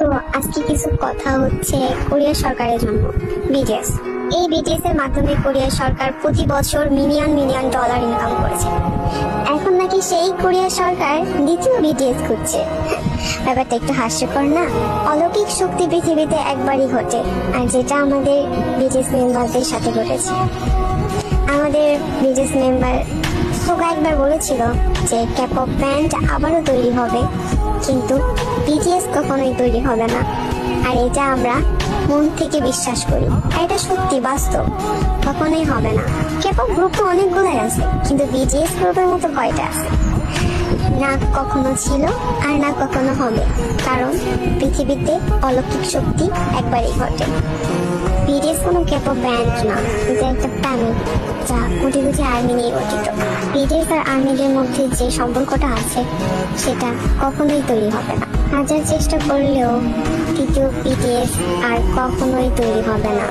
তো আজকে কিছু কথা হচ্ছে কোরিয়া সরকারের জন্য। বিটিএস, এই বিটিএস এর মাধ্যমে কোরিয়া সরকার প্রতি বছর মিলিয়ন মিলিয়ন ডলার ইনকাম করেছে। এখন নাকি সেই কোরিয়া সরকার দ্বিতীয় বিটিএস খুঁজছে। ব্যাপারটা একটু হাস্যকর না? অলৌকিক শক্তি পৃথিবীতে একবারই ঘটে, আর যেটা আমাদের বিটিএস মেম্বারদের সাথে ঘটেছে। আমাদের বিটিএস মেম্বার সোগা একবার বলেছিল যে K-pop ব্যান্ড আবারও তৈরি হবে, কিন্তু বিটিএস কখনোই তৈরি হবে না। আর এটা আমরা মন থেকে বিশ্বাস করি, আর এটা সত্যি বাস্তব, কখনোই হবে না। K-pop গ্রুপ তো অনেকগুলাই আছে, কিন্তু বিটিএস গ্রুপের মতো কয়টা আছে? না কখনো ছিল আর না কখনো হবে, কারণ পৃথিবীতে অলৌকিক শক্তি একবারই ঘটে। বিটিএস কোনো K-pop ব্যান্ড না, এটা একটা ফ্যামিলি যা কোটি কোটি আর্মি নিয়ে গঠিত। বিটিএস আর আর্মিদের মধ্যে যে সম্পর্কটা আছে সেটা কখনোই তৈরি হবে না। হাজার চেষ্টা করলেও তৃতীয় বিটিএস আর কখনোই তৈরি হবে না।